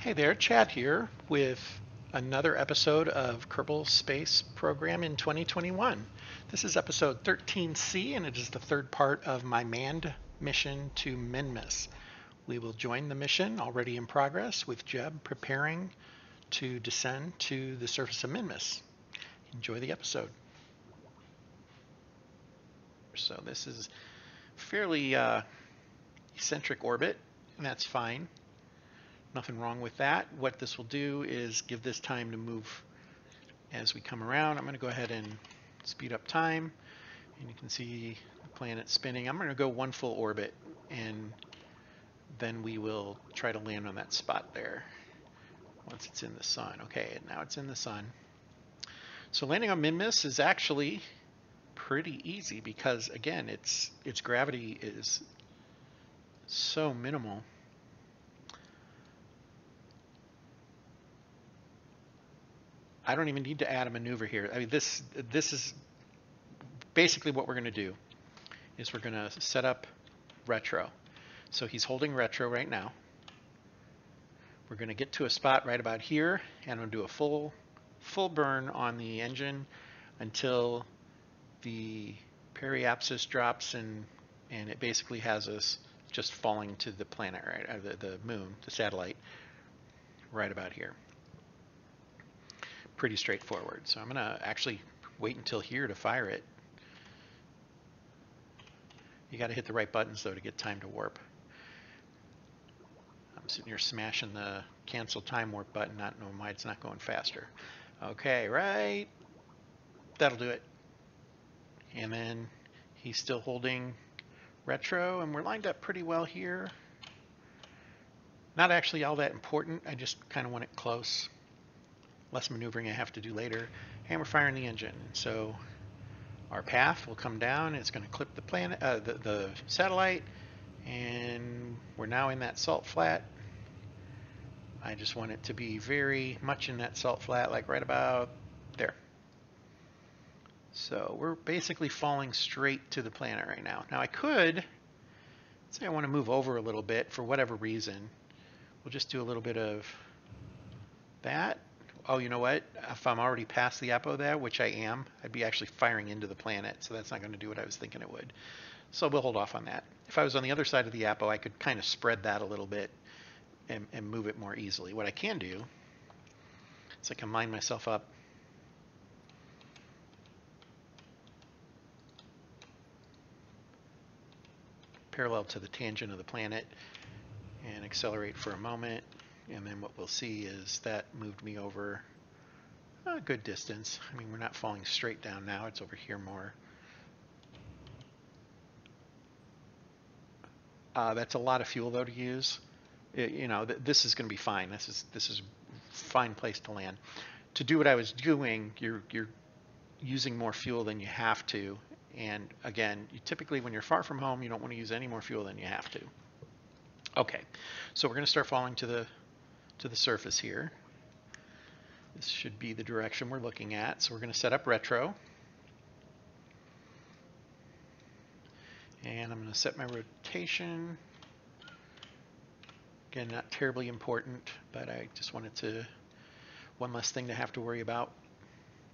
Hey there, Chad here with another episode of Kerbal Space Program in 2021. This is episode 13C, and it is the third part of my manned mission to Minmus. We will join the mission already in progress with Jeb preparing to descend to the surface of Minmus. Enjoy the episode. So this is fairly eccentric orbit, and that's fine. Nothing wrong with that. What this will do is give this time to move as we come around. I'm going to go ahead and speed up time, and you can see the planet spinning. I'm going to go one full orbit, and then we will try to land on that spot there once it's in the sun. Okay, and now it's in the sun. So landing on Minmus is actually pretty easy because, again, its gravity is so minimal. I don't even need to add a maneuver here. I mean, this is basically what we're going to do is we're going to set up retro. So he's holding retro right now. We're going to get to a spot right about here, and I'm going to do a full burn on the engine until the periapsis drops, and it basically has us just falling to the planet, right, the moon, the satellite, right about here. Pretty straightforward. So I'm going to actually wait until here to fire it. You got to hit the right buttons though to get time to warp. I'm sitting here smashing the cancel time warp button, not knowing why it's not going faster. Okay, right. That'll do it. And then he's still holding retro, and we're lined up pretty well here. Not actually all that important. I just kind of want it close. Less maneuvering I have to do later, and we're firing the engine. So our path will come down, it's going to clip the planet, the satellite, and we're now in that salt flat. I just want it to be very much in that salt flat, like right about there. So we're basically falling straight to the planet right now. Now I could say I want to move over a little bit for whatever reason. We'll just do a little bit of that. Oh, you know what? If I'm already past the apo there, which I am, I'd be actually firing into the planet, so that's not going to do what I was thinking it would. So we'll hold off on that. If I was on the other side of the apo, I could kind of spread that a little bit and move it more easily. What I can do is I can line myself up parallel to the tangent of the planet and accelerate for a moment. And then what we'll see is that moved me over a good distance. I mean, we're not falling straight down now. It's over here more. That's a lot of fuel, though, to use. This is going to be fine. This is a fine place to land. To do what I was doing, you're using more fuel than you have to. And again, typically when you're far from home, you don't want to use any more fuel than you have to. Okay, so we're going to start falling to the surface here. This should be the direction we're looking at. So we're going to set up retro. And I'm going to set my rotation. Again, not terribly important, but I just wanted to, one less thing to have to worry about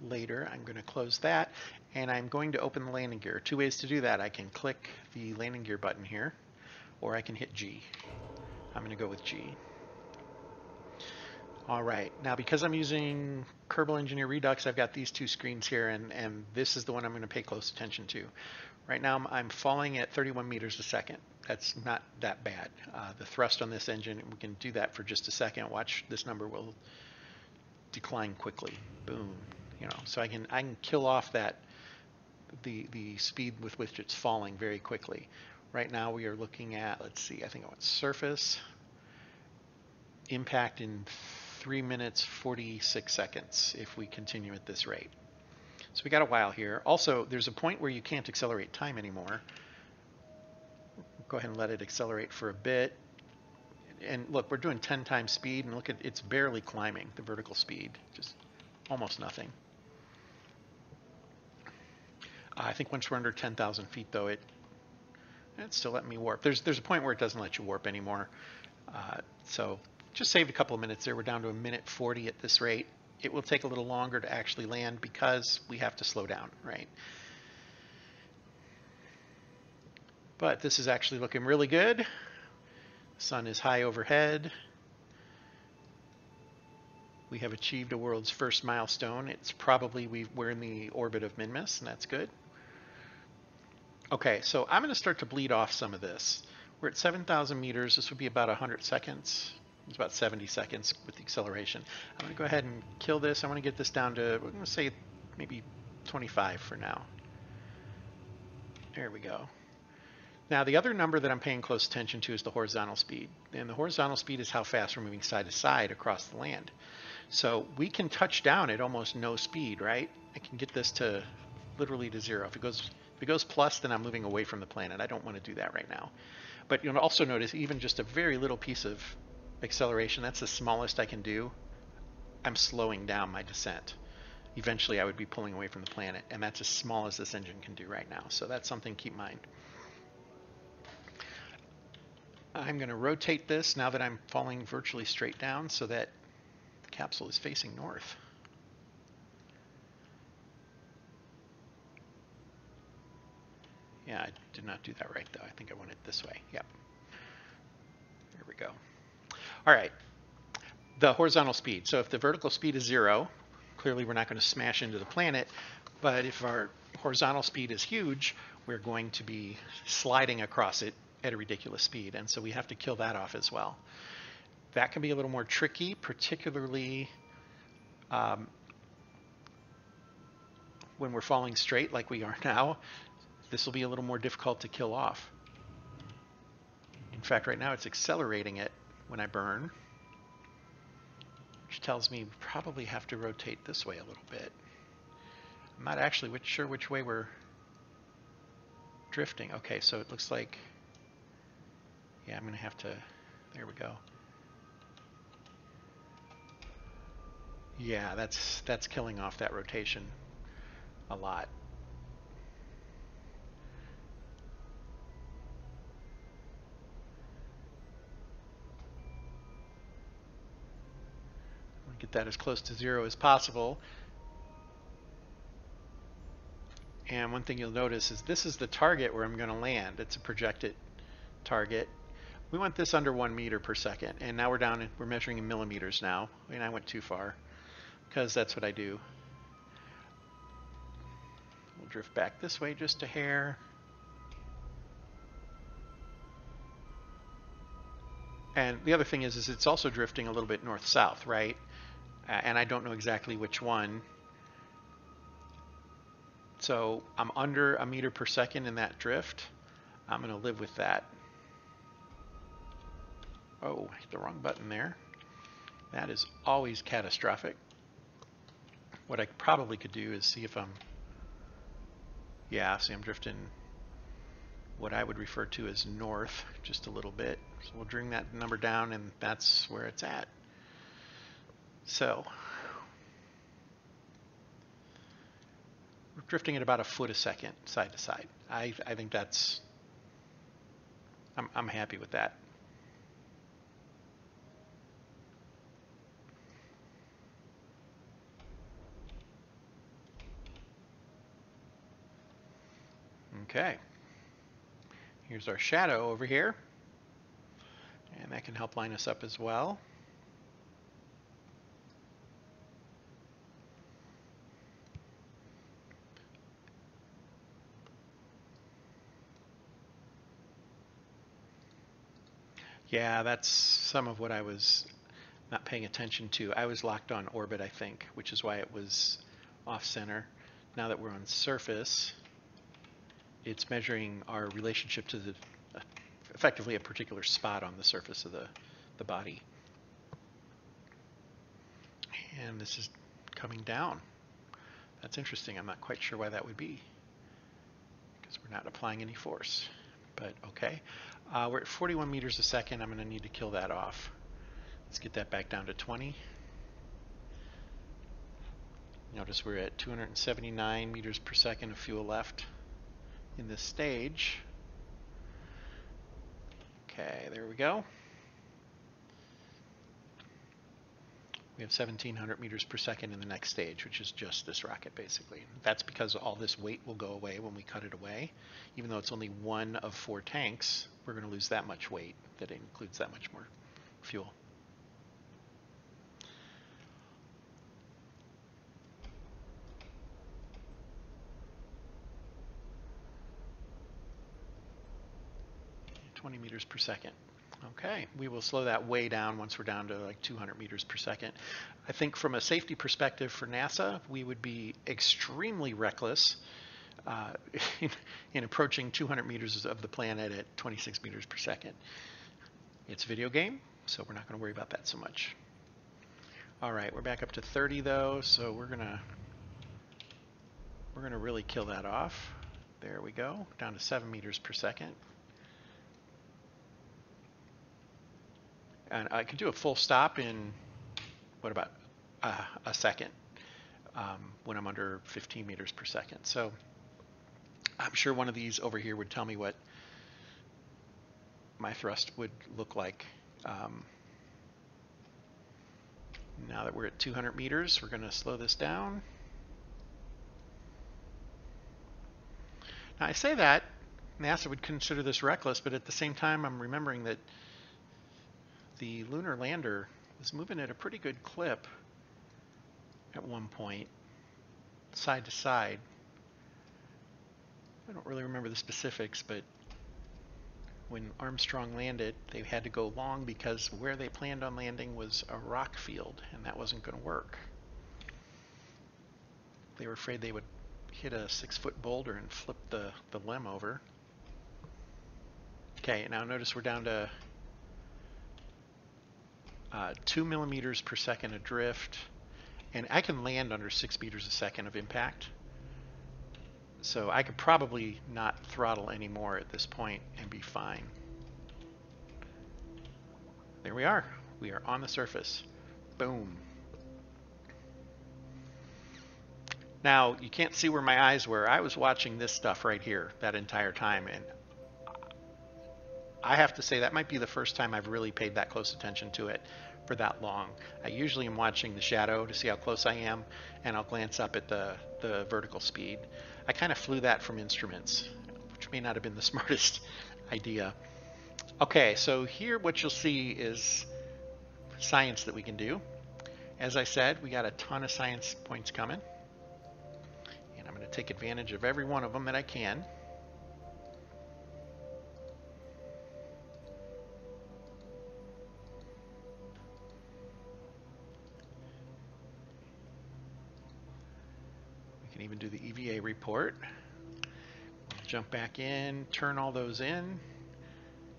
later. I'm going to close that, and I'm going to open the landing gear. Two ways to do that. I can click the landing gear button here, or I can hit G. I'm going to go with G. All right, now because I'm using Kerbal Engineer Redux, I've got these two screens here, and this is the one I'm going to pay close attention to. Right now I'm falling at 31 meters a second. That's not that bad. The thrust on this engine, we can do that for just a second. Watch, this number will decline quickly. Boom. So I can kill off the speed with which it's falling very quickly. Right now we are looking at, let's see, I think I want surface impact in 3 minutes 46 seconds if we continue at this rate. So we got a while here. Also, there's a point where you can't accelerate time anymore. Go ahead and let it accelerate for a bit. And look, we're doing 10 times speed, and look at it's barely climbing the vertical speed, just almost nothing. I think once we're under 10,000 feet, though, it's still letting me warp. There's a point where it doesn't let you warp anymore. So just saved a couple of minutes there. We're down to 1:40 at this rate. It will take a little longer to actually land because we have to slow down, right? But this is actually looking really good. The sun is high overhead. We have achieved a world's first milestone. It's probably we're in the orbit of Minmus, and that's good. Okay, so I'm going to start to bleed off some of this. We're at 7,000 meters. This would be about 100 seconds. It's about 70 seconds with the acceleration. I'm going to go ahead and kill this. I want to get this down to, we're going to say maybe 25 for now. There we go. Now the other number that I'm paying close attention to is the horizontal speed. And the horizontal speed is how fast we're moving side to side across the land. So we can touch down at almost no speed, right? I can get this to literally to 0. If it goes plus, then I'm moving away from the planet. I don't want to do that right now. But you'll also notice even just a very little piece of acceleration, that's the smallest I can do, I'm slowing down my descent. Eventually I would be pulling away from the planet, and that's as small as this engine can do right now. So that's something to keep in mind. I'm going to rotate this now that I'm falling virtually straight down so that the capsule is facing north. Yeah, I did not do that right though. I think I went it this way. Yep. There we go. All right. The horizontal speed. So if the vertical speed is 0, clearly we're not going to smash into the planet. But if our horizontal speed is huge, we're going to be sliding across it at a ridiculous speed. And so we have to kill that off as well. That can be a little more tricky, particularly when we're falling straight like we are now. This will be a little more difficult to kill off. In fact, right now it's accelerating it when I burn, which tells me we probably have to rotate this way a little bit. I'm not actually sure which way we're drifting. Okay, so it looks like, yeah, I'm going to have to, there we go. Yeah, that's killing off that rotation a lot. Get that as close to 0 as possible. And one thing you'll notice is this is the target where I'm going to land. It's a projected target. We want this under 1 meter per second, and now we're measuring in millimeters now. And I went too far because that's what I do. We'll drift back this way just a hair. And the other thing is it's also drifting a little bit north-south, right? And I don't know exactly which one. So I'm under 1 meter per second in that drift. I'm going to live with that. Oh, I hit the wrong button there. That is always catastrophic. What I probably could do is see if I'm, yeah, see I'm drifting what I would refer to as north just a little bit. So we'll bring that number down, and that's where it's at. So we're drifting at about 1 foot a second side to side. I think that's, I'm happy with that. Okay. Here's our shadow over here. And that can help line us up as well. Yeah, that's some of what I was not paying attention to. I was locked on orbit, I think, which is why it was off center. Now that we're on surface, it's measuring our relationship to the effectively a particular spot on the surface of the body. And this is coming down. That's interesting. I'm not quite sure why that would be, because we're not applying any force. But okay. We're at 41 meters a second. I'm going to need to kill that off. Let's get that back down to 20. Notice we're at 279 meters per second of fuel left in this stage. Okay, there we go. We have 1,700 meters per second in the next stage, which is just this rocket, basically. That's because all this weight will go away when we cut it away. Even though it's only one of 4 tanks, we're going to lose that much weight. That includes that much more fuel. .20 meters per second. Okay, we will slow that way down once we're down to like 200 meters per second. I think from a safety perspective for NASA, we would be extremely reckless in approaching 200 meters of the planet at 26 meters per second. It's a video game, so we're not going to worry about that so much. All right, we're back up to 30 though, so we're gonna really kill that off. There we go, down to 7 meters per second. And I could do a full stop in, what about a second when I'm under 15 meters per second. So I'm sure one of these over here would tell me what my thrust would look like. Now that we're at 200 meters, we're going to slow this down. Now I say that NASA would consider this reckless, but at the same time I'm remembering that the lunar lander was moving at a pretty good clip at one point, side to side. I don't really remember the specifics, but when Armstrong landed, they had to go long because where they planned on landing was a rock field, and that wasn't going to work. They were afraid they would hit a 6-foot boulder and flip the limb over. Okay, now notice we're down to 2 millimeters per second adrift, and I can land under 6 meters a second of impact. So I could probably not throttle anymore at this point and be fine. There we are. We are on the surface. Boom. Now, you can't see where my eyes were. I was watching this stuff right here that entire time, and I have to say that might be the first time I've really paid that close attention to it for that long. I usually am watching the shadow to see how close I am, and I'll glance up at the vertical speed. I kind of flew that from instruments, which may not have been the smartest idea. Okay, so here what you'll see is science that we can do. As I said, we got a ton of science points coming, and I'm going to take advantage of every one of them that I can. Even do the EVA report. Jump back in, turn all those in,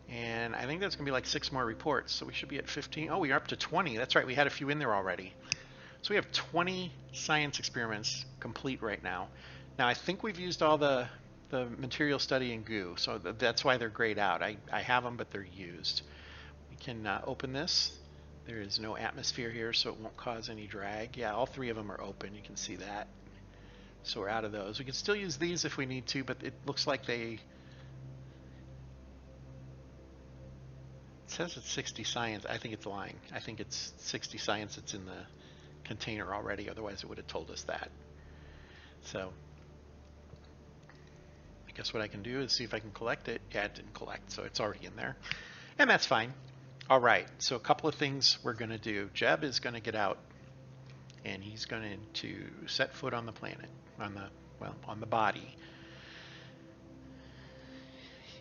and I think that's going to be like 6 more reports, so we should be at 15. Oh, we are up to 20. That's right, we had a few in there already. So we have 20 science experiments complete right now. Now I think we've used all the material study and goo, so that's why they're grayed out. I have them, but they're used. We can open this. There is no atmosphere here, so it won't cause any drag. Yeah, all 3 of them are open. You can see that. So we're out of those. We can still use these if we need to, but it looks like it says it's 60 science. I think it's lying. I think it's 60 science that's in the container already. Otherwise, it would have told us that. So I guess what I can do is see if I can collect it. Yeah, it didn't collect, so it's already in there. And that's fine. All right, so a couple of things we're going to do. Jeb is going to get out, and he's going to set foot on the planet. On the body.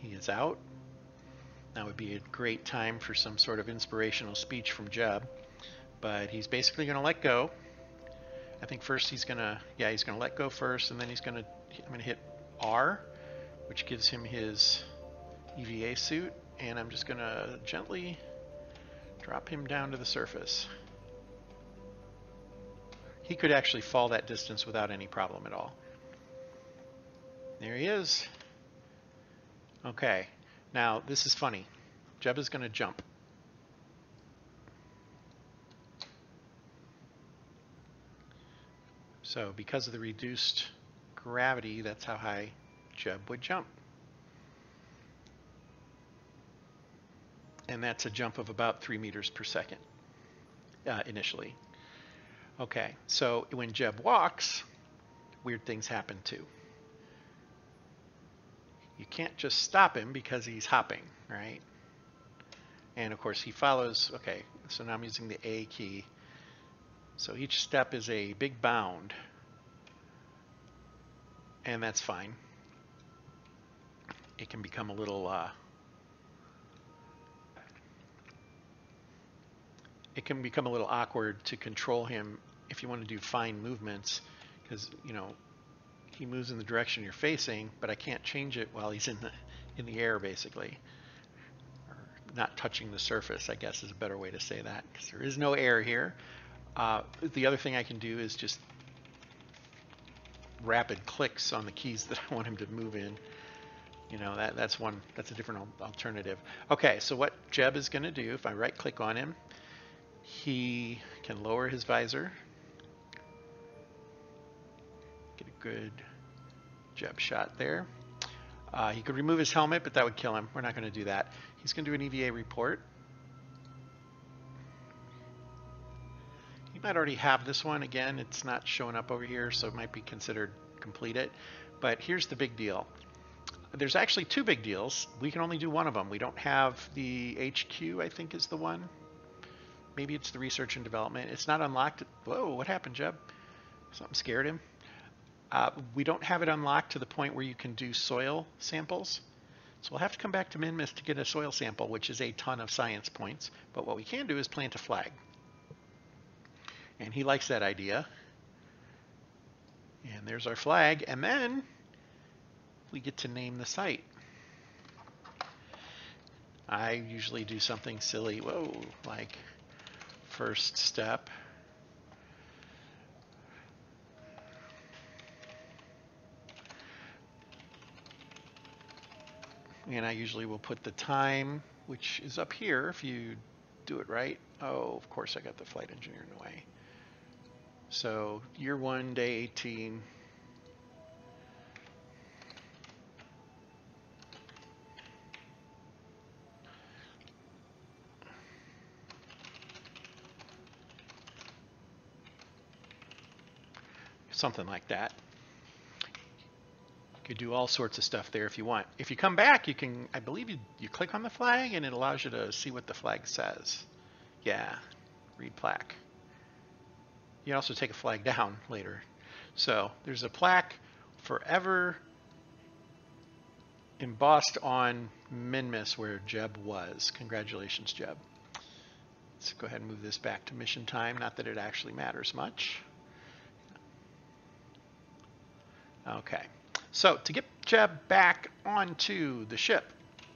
He is out. Now would be a great time for some sort of inspirational speech from Jeb, but he's basically going to let go. I think first he's going to let go first, and then I'm going to hit R, which gives him his EVA suit, and I'm just going to gently drop him down to the surface. He could actually fall that distance without any problem at all. There he is. Okay, now this is funny. Jeb is going to jump. So because of the reduced gravity, that's how high Jeb would jump. And that's a jump of about 3 meters per second initially. Okay, so when Jeb walks, weird things happen too. You can't just stop him because he's hopping, right? And of course he follows, okay, so now I'm using the A key. So each step is a big bound. And that's fine. It can become a little awkward to control him if you want to do fine movements, because he moves in the direction you're facing, but I can't change it while he's in the air, basically, or not touching the surface, I guess is a better way to say that, because there is no air here. The other thing I can do is just rapid clicks on the keys that I want him to move in. That's a different alternative. Okay, so what Jeb is going to do, if I right click on him, he can lower his visor, get a good Jeb shot there. He could remove his helmet, but that would kill him. We're not going to do that. He's going to do an EVA report. He might already have this one. Again, it's not showing up over here, so it might be considered completed. But here's the big deal. There's actually two big deals. We can only do one of them. We don't have the HQ, I think is the one. Maybe it's the research and development. It's not unlocked. Whoa, what happened, Jeb? Something scared him. We don't have it unlocked to the point where you can do soil samples. So we'll have to come back to Minmus to get a soil sample, which is a ton of science points. But what we can do is plant a flag. And he likes that idea. And there's our flag. And then we get to name the site. I usually do something silly, like first step. And I usually will put the time, which is up here if you do it right. Oh, of course I got the flight engineer in the way. So year 1, day 18. Something like that. You could do all sorts of stuff there if you want. If you come back, you can, I believe you click on the flag and it allows you to see what the flag says. Yeah, read plaque. You can also take a flag down later. So there's a plaque forever embossed on Minmus where Jeb was. Congratulations, Jeb. Let's go ahead and move this back to mission time. Not that it actually matters much. Okay, so to get Jeb back onto the ship,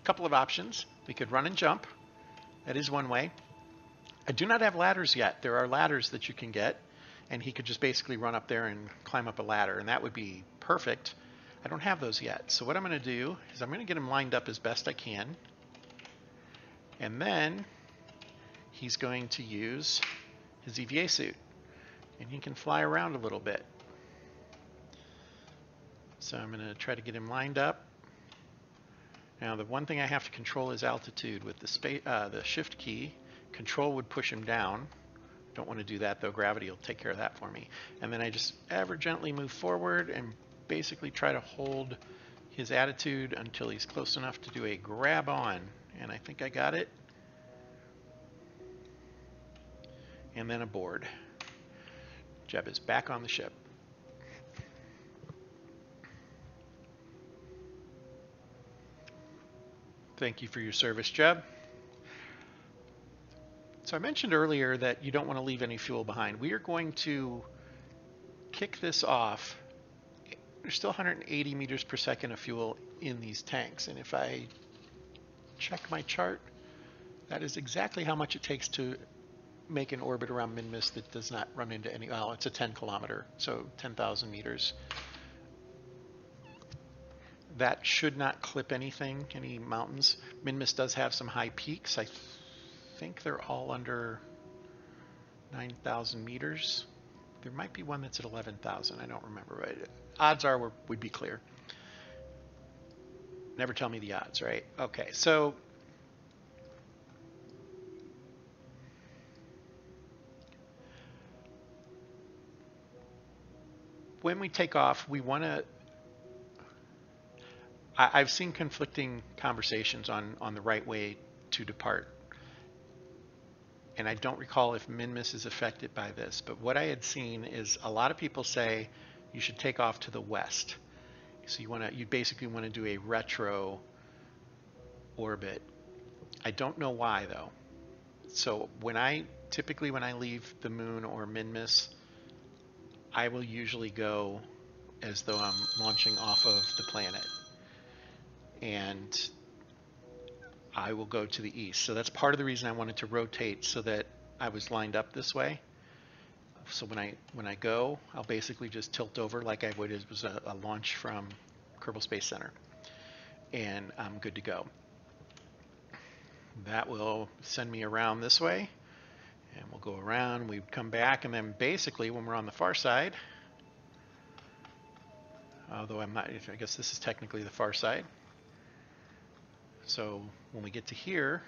a couple of options. We could run and jump. That is one way. I do not have ladders yet. There are ladders that you can get, and he could just basically run up there and climb up a ladder, and that would be perfect. I don't have those yet. So what I'm going to do is I'm going to get him lined up as best I can, and then he's going to use his EVA suit, and he can fly around a little bit. So I'm going to try to get him lined up. Now the one thing I have to control is altitude with the shift key. Control would push him down. Don't want to do that though. Gravity will take care of that for me. And then I just ever gently move forward and basically try to hold his attitude until he's close enough to do a grab on. And I think I got it. And then aboard. Jeb is back on the ship. Thank you for your service, Jeb. So I mentioned earlier that you don't want to leave any fuel behind. We are going to kick this off. There's still 180 meters per second of fuel in these tanks. And if I check my chart, that is exactly how much it takes to make an orbit around Minmus that does not run into any, well, it's a 10 kilometer, so 10,000 meters. That should not clip anything, any mountains. Minmus does have some high peaks. I think they're all under 9,000 meters. There might be one that's at 11,000. I don't remember. Right? Odds are we'd be clear. Never tell me the odds, right? Okay, so when we take off, we want to. I've seen conflicting conversations on the right way to depart. And I don't recall if Minmus is affected by this, but what I had seen is a lot of people say you should take off to the west. So you basically want to do a retro orbit. I don't know why though. So typically when I leave the moon or Minmus, I will usually go as though I'm launching off of the planet. And I will go to the east. So that's part of the reason I wanted to rotate so that I was lined up this way. So when I go, I'll basically just tilt over like I would if it was a launch from Kerbal Space Center. And I'm good to go. That will send me around this way. And we'll go around, we come back, and then basically when we're on the far side, although I'm not, I guess this is technically the far side. So when we get to here,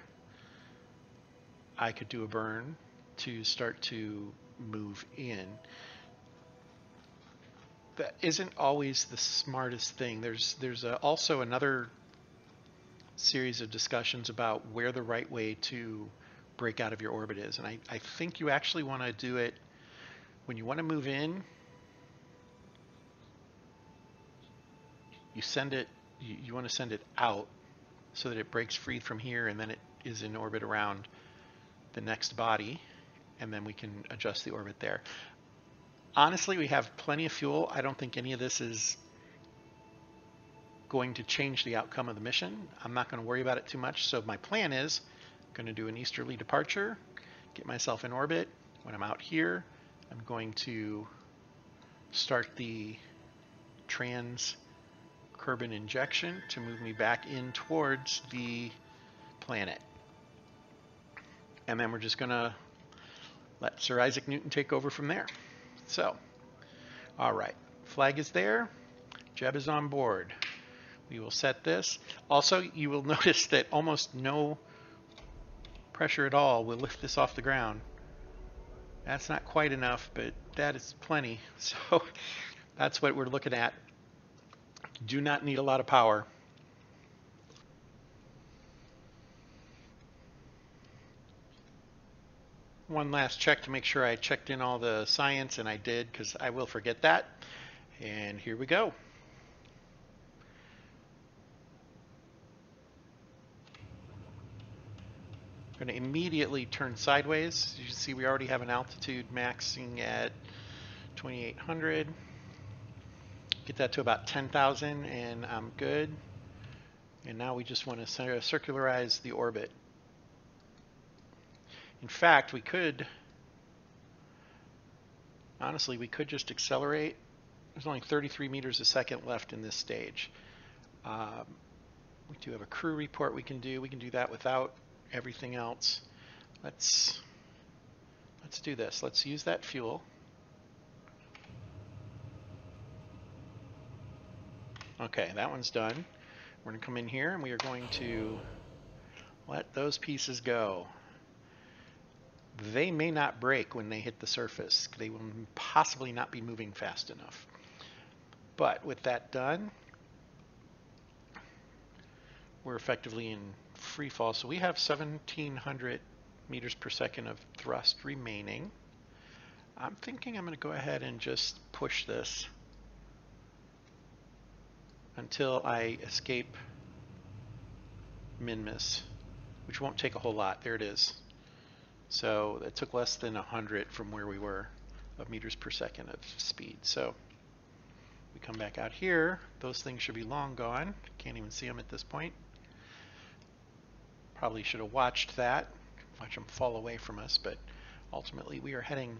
I could do a burn to start to move in. That isn't always the smartest thing. There's also another series of discussions about where the right way to break out of your orbit is. And I think you actually want to do it when you want to move in. You want to send it out so that it breaks free from here and then it is in orbit around the next body, and then we can adjust the orbit there. Honestly, we have plenty of fuel. I don't think any of this is going to change the outcome of the mission. I'm not going to worry about it too much. So my plan is I'm going to do an easterly departure, get myself in orbit. When I'm out here, I'm going to start the trans Kerbin injection to move me back in towards the planet. And then we're just going to let Sir Isaac Newton take over from there. So, all right, flag is there. Jeb is on board. We will set this. Also, you will notice that almost no pressure at all will lift this off the ground. That's not quite enough, but that is plenty. So that's what we're looking at. Do not need a lot of power. One last check to make sure I checked in all the science, and I did, because I will forget that. And here we go. I'm going to immediately turn sideways. You can see we already have an altitude maxing at 2,800. Get that to about 10,000 and I'm good. And now we just want to circularize the orbit. In fact, honestly, we could just accelerate. There's only 33 meters a second left in this stage. We do have a crew report we can do. We can do that without everything else. Let's do this. Let's use that fuel. Okay, that one's done. We're going to come in here and we are going to let those pieces go. They may not break when they hit the surface. They will possibly not be moving fast enough. But with that done, we're effectively in free fall. So we have 1,700 meters per second of thrust remaining. I'm thinking I'm going to go ahead and just push this until I escape Minmus, which won't take a whole lot. There it is. So it took less than 100 from where we were of meters per second of speed. So we come back out here. Those things should be long gone. Can't even see them at this point. Probably should have watched that. Watch them fall away from us, but ultimately we are heading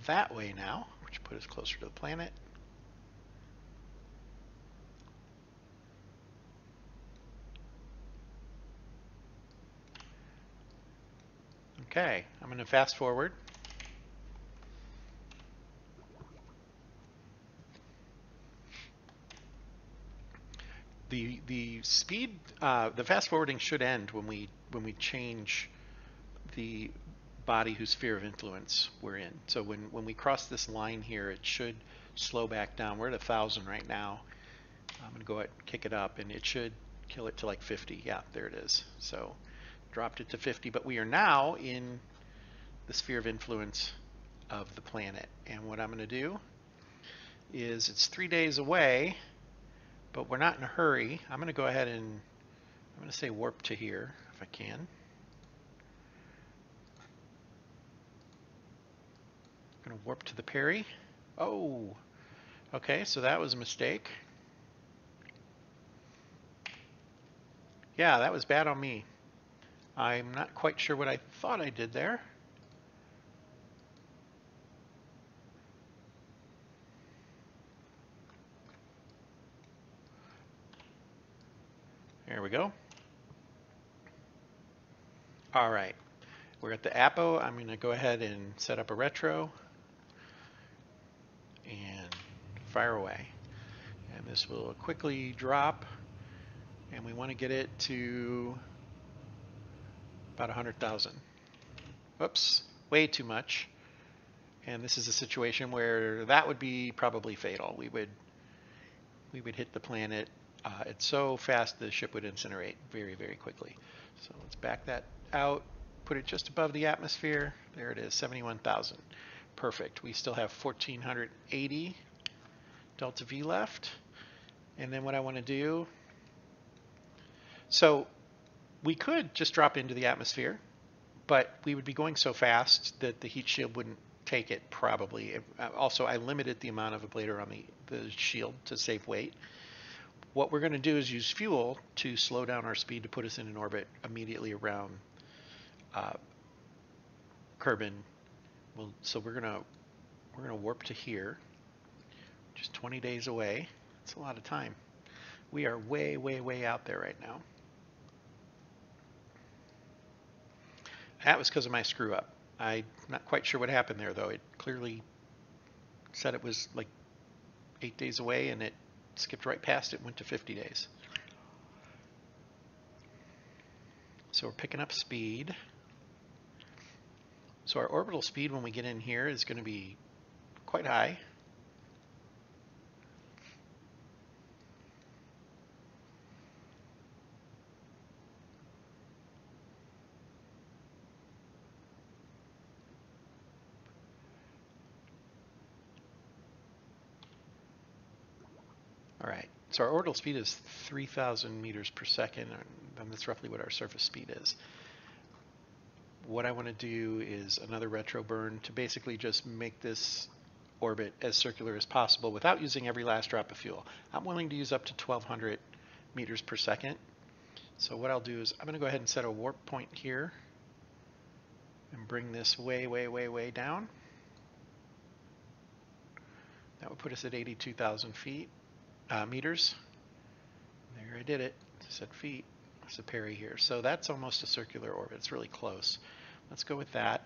that way now, which put us closer to the planet. Okay, I'm going to fast forward. The speed, the fast forwarding should end when we change the body whose sphere of influence we're in. So when we cross this line here, it should slow back down. We're at 1,000 right now. I'm going to go ahead and kick it up, and it should kill it to like 50. Yeah, there it is. So dropped it to 50, but we are now in the sphere of influence of the planet. And what I'm going to do is, it's 3 days away, but we're not in a hurry. I'm going to go ahead and I'm going to say warp to here if I can. I'm going to warp to the Perry. Oh, okay, so that was a mistake. Yeah, that was bad on me. I'm not quite sure what I thought I did there. There we go. All right, we're at the Apo. I'm going to go ahead and set up a retro and fire away. And this will quickly drop, and we want to get it to about 100,000. Whoops, way too much. And this is a situation where that would be probably fatal. We would hit the planet. It's so fast the ship would incinerate very, very quickly. So let's back that out, put it just above the atmosphere. There it is, 71,000. Perfect. We still have 1,480 delta V left. And then what I want to do, so we could just drop into the atmosphere, but we would be going so fast that the heat shield wouldn't take it probably. Also, I limited the amount of ablator on the shield to save weight. What we're going to do is use fuel to slow down our speed to put us in an orbit immediately around Kerbin. So we're gonna warp to here, just 20 days away. That's a lot of time. We are way, way, way out there right now. That was because of my screw up. I'm not quite sure what happened there, though. It clearly said it was like 8 days away, and it skipped right past it and went to 50 days. So we're picking up speed. So our orbital speed when we get in here is going to be quite high. All right, so our orbital speed is 3,000 meters per second, and that's roughly what our surface speed is. What I want to do is another retro burn to basically just make this orbit as circular as possible without using every last drop of fuel. I'm willing to use up to 1,200 meters per second. So what I'll do is I'm going to go ahead and set a warp point here and bring this way, way, way, way down. That would put us at 82,000 meters. There, I did it. I said feet. It's a Perry here. So that's almost a circular orbit. It's really close. Let's go with that.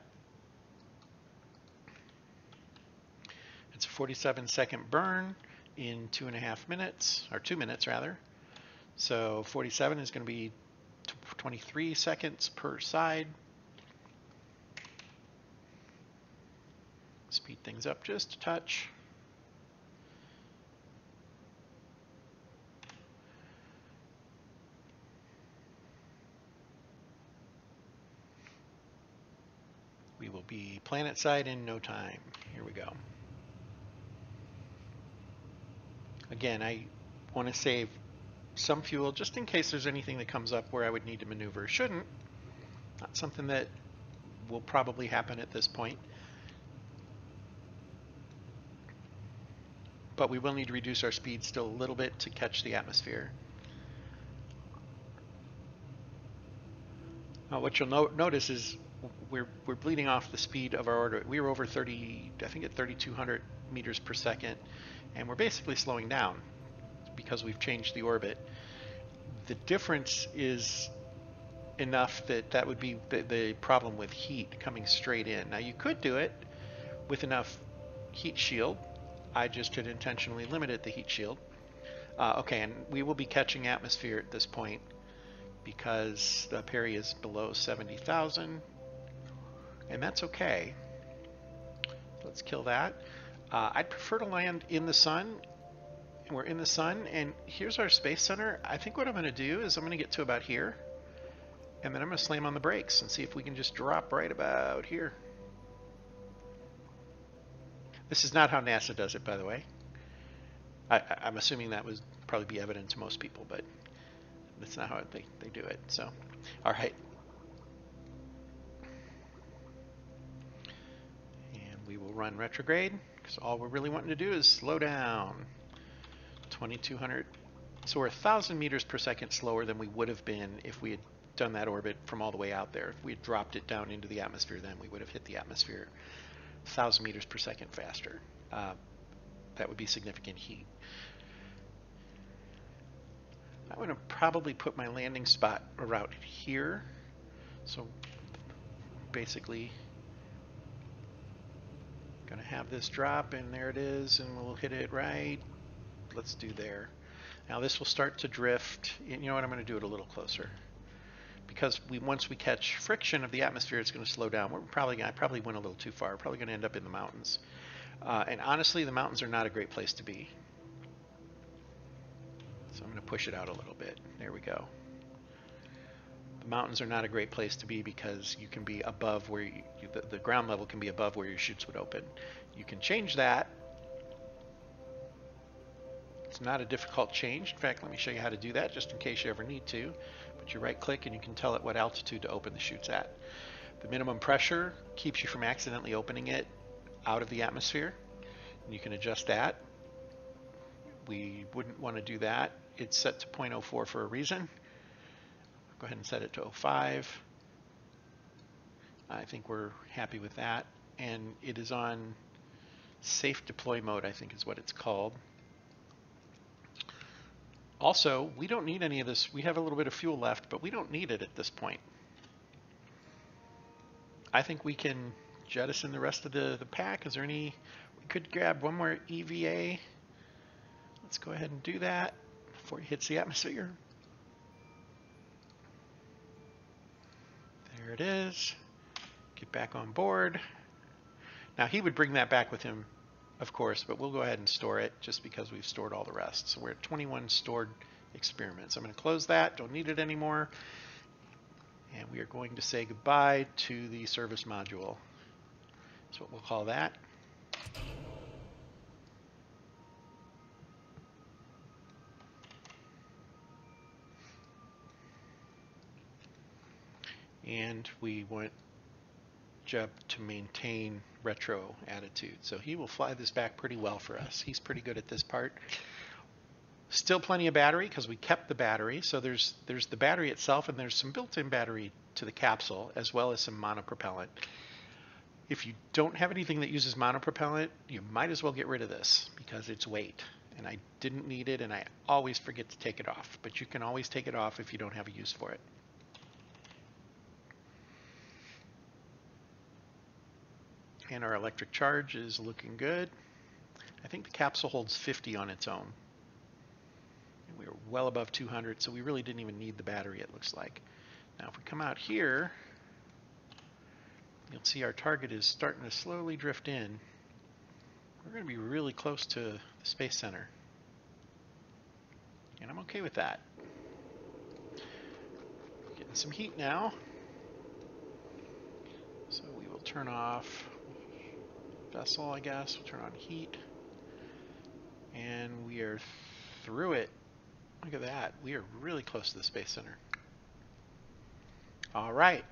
It's a 47-second burn in 2.5 minutes, or 2 minutes rather. So 47 is going to be 23 seconds per side. Speed things up just a touch. We will be planet side in no time. Here we go. Again, I want to save some fuel just in case there's anything that comes up where I would need to maneuver. Shouldn't. Not something that will probably happen at this point. But we will need to reduce our speed still a little bit to catch the atmosphere. What you'll notice is we're bleeding off the speed of our orbit. We were over 30, I think at 3,200 meters per second, and we're basically slowing down because we've changed the orbit. The difference is enough that would be the problem with heat coming straight in. Now you could do it with enough heat shield. I just had intentionally limited the heat shield. Okay, and we will be catching atmosphere at this point because the Perry is below 70,000. and that's okay. Let's kill that. I'd prefer to land in the sun. We're in the sun, and here's our space center. I think what I'm going to do is I'm going to get to about here, and then I'm going to slam on the brakes and see if we can just drop right about here. This is not how NASA does it, by the way. I'm assuming that would probably be evident to most people, but that's not how they do it. So, all right. And we will run retrograde, because all we're really wanting to do is slow down. 2,200. So we're 1,000 meters per second slower than we would have been if we had done that orbit from all the way out there. If we had dropped it down into the atmosphere, then we would have hit the atmosphere 1,000 meters per second faster. That would be significant heat. I'm going to probably put my landing spot around here. So basically, going to have this drop, and there it is, and we'll hit it right. Let's do there. Now this will start to drift. You know what? I'm going to do it a little closer, because once we catch friction of the atmosphere, it's going to slow down. I probably went a little too far. We're probably going to end up in the mountains. And honestly, the mountains are not a great place to be. So I'm going to push it out a little bit. There we go. The mountains are not a great place to be because you can be above where the ground level can be above where your chutes would open. You can change that. It's not a difficult change. In fact, let me show you how to do that just in case you ever need to. Put your right click and you can tell it what altitude to open the chutes at. The minimum pressure keeps you from accidentally opening it out of the atmosphere. And you can adjust that. We wouldn't want to do that. It's set to 0.04 for a reason. Go ahead and set it to 0.05. I think we're happy with that. And it is on safe deploy mode, I think is what it's called. Also, we don't need any of this. We have a little bit of fuel left, but we don't need it at this point. I think we can jettison the rest of the pack. Is there any? We could grab one more EVA. Let's go ahead and do that before it hits the atmosphere. There it is. Get back on board. Now he would bring that back with him, of course, but we'll go ahead and store it just because we've stored all the rest. So we're at 21 stored experiments. I'm going to close that. Don't need it anymore. And we are going to say goodbye to the service module. That's what we'll call that. And we want Jeb to maintain retro attitude. So he will fly this back pretty well for us. He's pretty good at this part. Still plenty of battery because we kept the battery. So there's the battery itself, and there's some built-in battery to the capsule, as well as some monopropellant. If you don't have anything that uses monopropellant, you might as well get rid of this because it's weight. And I didn't need it, and I always forget to take it off. But you can always take it off if you don't have a use for it. And our electric charge is looking good. I think the capsule holds 50 on its own. And we were well above 200, so we really didn't even need the battery, it looks like. Now if we come out here, you'll see our target is starting to slowly drift in. We're going to be really close to the Space Center. And I'm okay with that. Getting some heat now. So we will turn off vessel, I guess. We'll turn on heat. And we are through it. Look at that. We are really close to the Space Center. All right.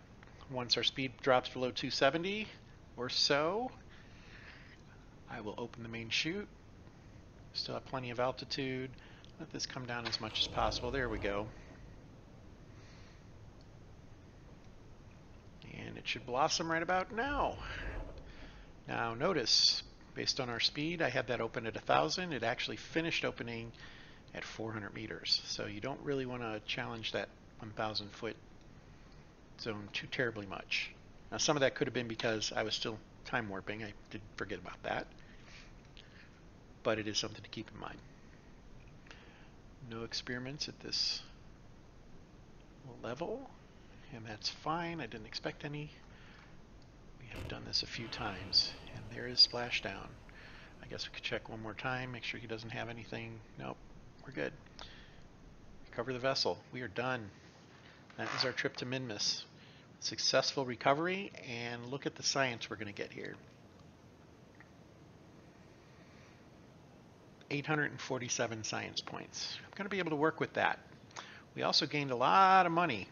Once our speed drops below 270 or so, I will open the main chute. Still have plenty of altitude. Let this come down as much as possible. There we go. And it should blossom right about now. Now notice, based on our speed, I had that open at 1,000. It actually finished opening at 400 meters. So you don't really want to challenge that 1,000 foot zone too terribly much. Now some of that could have been because I was still time warping. I did forget about that. But it is something to keep in mind. No experiments at this level, and that's fine. I didn't expect any. We have this a few times, and there is splashdown. I guess we could check one more time, make sure he doesn't have anything. Nope, we're good. Recover the vessel. We are done. That is our trip to Minmus. Successful recovery, and look at the science we're going to get here. 847 science points. I'm going to be able to work with that. We also gained a lot of money.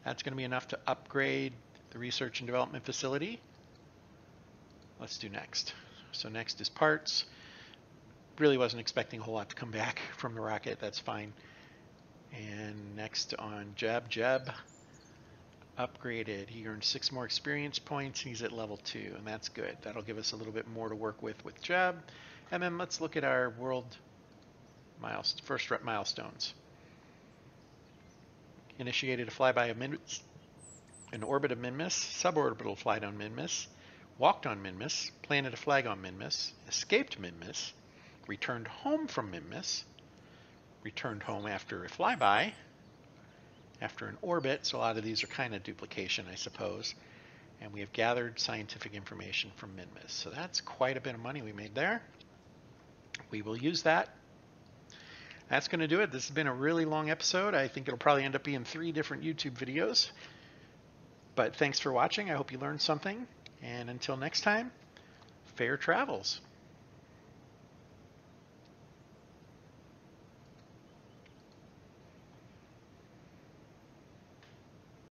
That's going to be enough to upgrade the research and development facility. Let's do next. So next is parts. Really wasn't expecting a whole lot to come back from the rocket. That's fine. And next on Jeb. Upgraded. He earned 6 more experience points. He's at level 2, and that's good. That'll give us a little bit more to work with Jeb. And then let's look at our world first milestones. Initiated a flyby of Minmus, an orbit of Minmus, suborbital flight on Minmus, walked on Minmus, planted a flag on Minmus, escaped Minmus, returned home from Minmus, returned home after a flyby, after an orbit, so a lot of these are kind of duplication, I suppose. And we have gathered scientific information from Minmus. So that's quite a bit of money we made there. We will use that. That's going to do it. This has been a really long episode. I think it'll probably end up being 3 different YouTube videos. But thanks for watching. I hope you learned something. And until next time, fair travels.